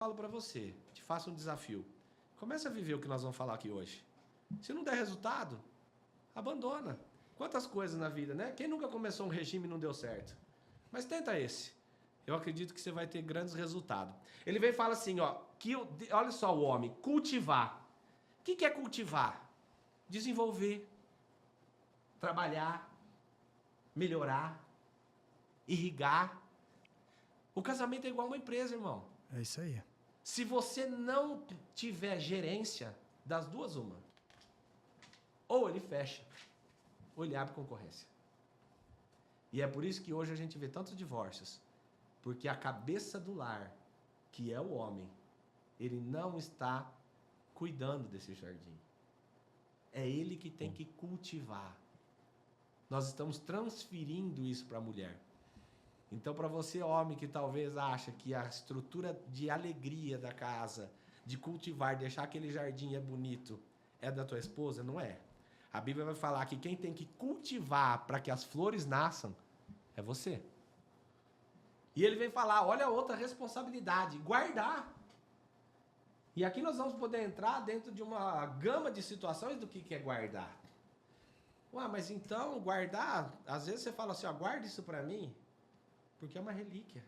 falo para você, te faço um desafio. Comece a viver o que nós vamos falar aqui hoje. Se não der resultado, abandona. Quantas coisas na vida, né? Quem nunca começou um regime e não deu certo? Mas tenta esse. Eu acredito que você vai ter grandes resultados. Ele vem e fala assim, ó, olha só o homem, cultivar. O que é cultivar? Desenvolver, trabalhar, melhorar, irrigar. O casamento é igual uma empresa, irmão. É isso aí. Se você não tiver gerência, das duas uma. Ou ele fecha, ou ele abre concorrência. E é por isso que hoje a gente vê tantos divórcios. Porque a cabeça do lar, que é o homem, ele não está cuidando desse jardim. É ele que tem que cultivar. Nós estamos transferindo isso para a mulher. Então, para você, homem, que talvez acha que a estrutura de alegria da casa, de cultivar, deixar aquele jardim bonito, é da tua esposa, não é. A Bíblia vai falar que quem tem que cultivar para que as flores nasçam é você. E ele vem falar, olha outra responsabilidade, guardar. E aqui nós vamos poder entrar dentro de uma gama de situações do que é guardar. Ué, mas então, guardar, às vezes você fala assim, ó, guarda isso para mim, porque é uma relíquia.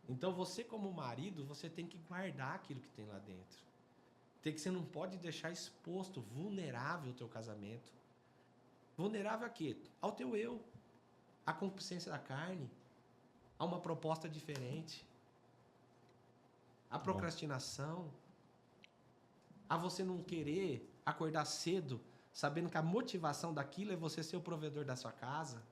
Então você como marido, você tem que guardar aquilo que tem lá dentro. Você não pode deixar exposto, vulnerável o teu casamento. Vulnerável a quê? Ao teu eu, à concupiscência da carne, a uma proposta diferente, a procrastinação, a você não querer acordar cedo, sabendo que a motivação daquilo é você ser o provedor da sua casa.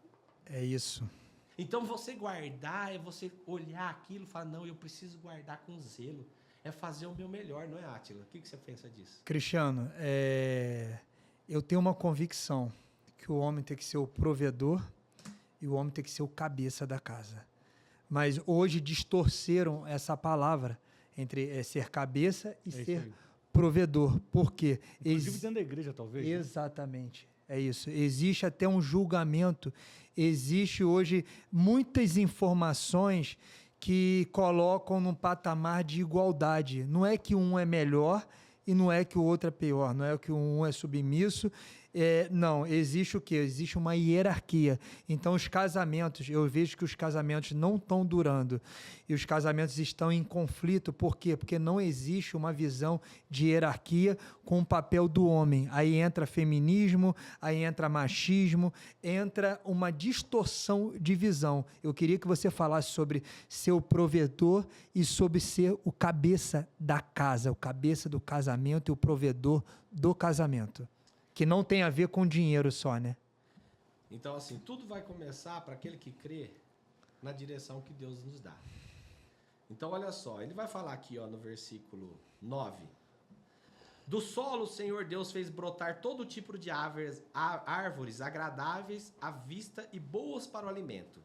É isso. Então você guardar é você olhar aquilo e falar, não, eu preciso guardar com zelo. É fazer o meu melhor, não é, Átila? O que você pensa disso? Cristiano, eu tenho uma convicção que o homem tem que ser o provedor e o homem tem que ser o cabeça da casa. Mas hoje distorceram essa palavra entre ser cabeça e ser provedor. Por quê? Inclusive dentro da igreja, talvez. Exatamente. É isso. Existe até um julgamento. Existe hoje muitas informações que colocam num patamar de igualdade. Não é que um é melhor e não é que o outro é pior. Não é que um é submisso. Não, existe o quê? Existe uma hierarquia. Então, os casamentos, eu vejo que os casamentos não estão durando. E os casamentos estão em conflito. Por quê? Porque não existe uma visão de hierarquia com o papel do homem. Aí entra feminismo, aí entra machismo, entra uma distorção de visão. Eu queria que você falasse sobre ser o provedor e sobre ser o cabeça da casa, o cabeça do casamento e o provedor do casamento. Que não tem a ver com dinheiro só, né? Então, assim, tudo vai começar para aquele que crê na direção que Deus nos dá. Então, olha só, ele vai falar aqui, ó, no versículo 9. Do solo o Senhor Deus fez brotar todo tipo de árvores agradáveis à vista e boas para o alimento.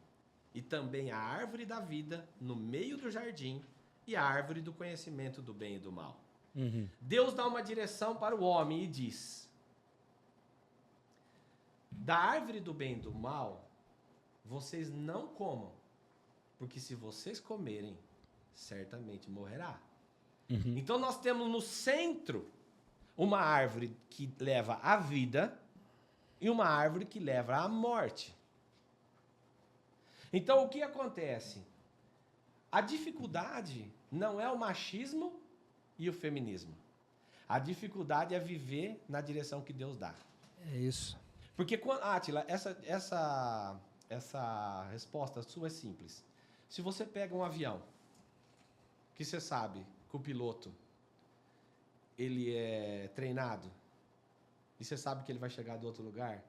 E também a árvore da vida no meio do jardim e a árvore do conhecimento do bem e do mal. Uhum. Deus dá uma direção para o homem e diz... Da árvore do bem e do mal, vocês não comam, porque se vocês comerem, certamente morrerá. Uhum. Então nós temos no centro uma árvore que leva à vida e uma árvore que leva à morte. Então o que acontece? A dificuldade não é o machismo e o feminismo. A dificuldade é viver na direção que Deus dá. É isso. Porque, Átila, essa resposta sua é simples. Se você pega um avião, que você sabe que o piloto ele é treinado, e você sabe que ele vai chegar do outro lugar,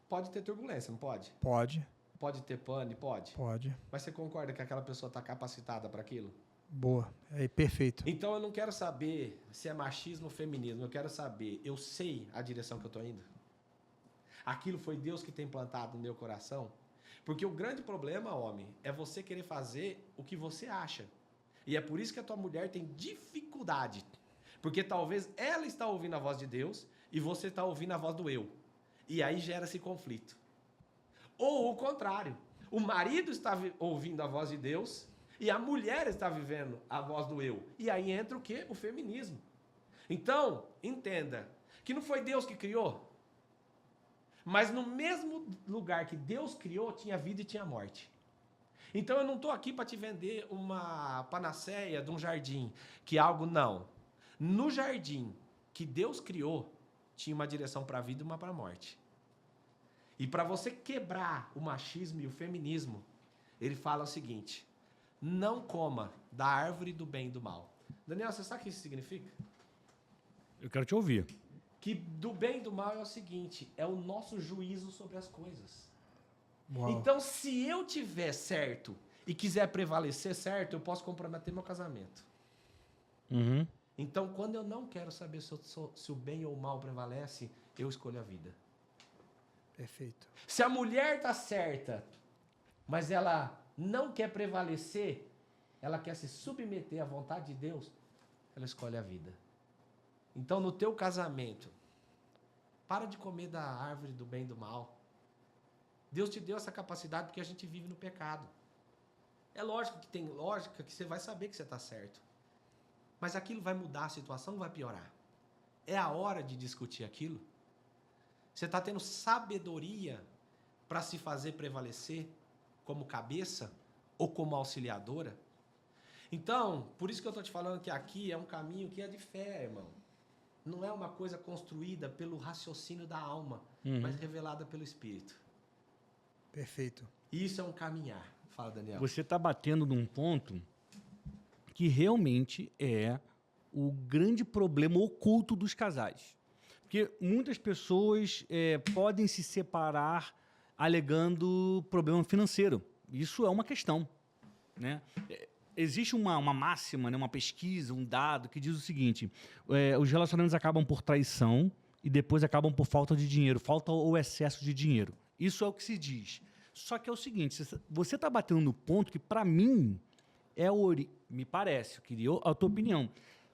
pode ter turbulência, não pode? Pode. Pode ter pane, pode? Pode. Mas você concorda que aquela pessoa está capacitada para aquilo? Boa. É perfeito. Então eu não quero saber se é machismo ou feminismo, eu quero saber, eu sei a direção que eu estou indo? Aquilo foi Deus que tem plantado no meu coração? Porque o grande problema, homem, é você querer fazer o que você acha. E é por isso que a tua mulher tem dificuldade. Porque talvez ela está ouvindo a voz de Deus e você está ouvindo a voz do eu. E aí gera esse conflito. Ou o contrário. O marido está ouvindo a voz de Deus E a mulher está vivendo a voz do eu. E aí entra o quê? O feminismo. Então, entenda que não foi Deus que criou, mas no mesmo lugar que Deus criou, tinha vida e tinha morte. Então eu não estou aqui para te vender uma panaceia de um jardim, que algo não. No jardim que Deus criou, tinha uma direção para a vida e uma para a morte. E para você quebrar o machismo e o feminismo, ele fala o seguinte: não coma da árvore do bem e do mal. Daniel, você sabe o que isso significa? Eu quero te ouvir. Que do bem e do mal é o seguinte, é o nosso juízo sobre as coisas. Uau. Então, se eu tiver certo e quiser prevalecer certo, eu posso comprometer meu casamento. Uhum. Então, quando eu não quero saber se o bem ou o mal prevalece, eu escolho a vida. Perfeito. Se a mulher está certa, mas ela não quer prevalecer, ela quer se submeter à vontade de Deus, ela escolhe a vida. Então, no teu casamento, para de comer da árvore do bem e do mal. Deus te deu essa capacidade porque a gente vive no pecado. É lógico que tem lógica que você vai saber que você está certo. Mas aquilo vai mudar a situação ou vai piorar? É a hora de discutir aquilo? Você está tendo sabedoria para se fazer prevalecer como cabeça ou como auxiliadora? Então, por isso que eu estou te falando que aqui é um caminho que é de fé, irmão. Não é uma coisa construída pelo raciocínio da alma, mas revelada pelo Espírito. Perfeito. E isso é um caminhar. Fala, Daniel. Você está batendo num ponto que realmente é o grande problema oculto dos casais. Porque muitas pessoas podem se separar alegando problema financeiro. Isso é uma questão, né? Existe uma máxima, né, uma pesquisa, um dado que diz o seguinte: os relacionamentos acabam por traição e depois acabam por falta de dinheiro, falta ou excesso de dinheiro. Isso é o que se diz. Só que é o seguinte, você está batendo no ponto que, para mim, me parece, eu queria a tua opinião,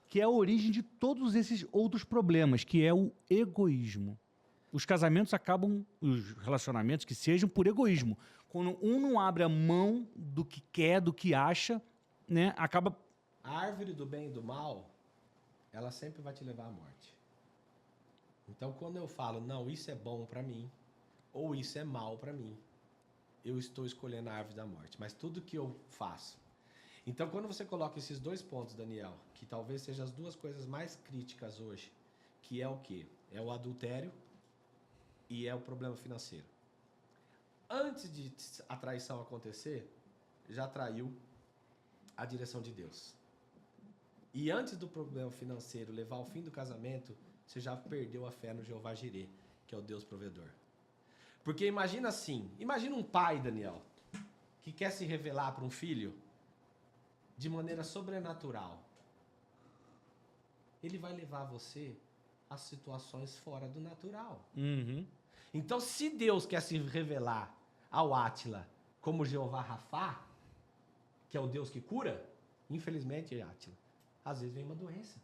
que é a origem de todos esses outros problemas, que é o egoísmo. Os casamentos acabam, os relacionamentos que sejam, por egoísmo. Quando um não abre a mão do que quer, do que acha, né, acaba... A árvore do bem e do mal, ela sempre vai te levar à morte. Então, quando eu falo, não, isso é bom para mim, ou isso é mal para mim, eu estou escolhendo a árvore da morte. Mas tudo que eu faço. Então, quando você coloca esses dois pontos, Daniel, que talvez sejam as duas coisas mais críticas hoje, que é o quê? É o adultério e é o problema financeiro. Antes de a traição acontecer, já traiu a direção de Deus. E antes do problema financeiro levar ao fim do casamento, você já perdeu a fé no Jeová Jireh, que é o Deus provedor. Porque imagina assim, imagina um pai, Daniel, que quer se revelar para um filho de maneira sobrenatural. Ele vai levar você a situações fora do natural. Uhum. Então, se Deus quer se revelar ao Átila como Jeová Rafá, que é o Deus que cura, infelizmente, Átila, às vezes vem uma doença.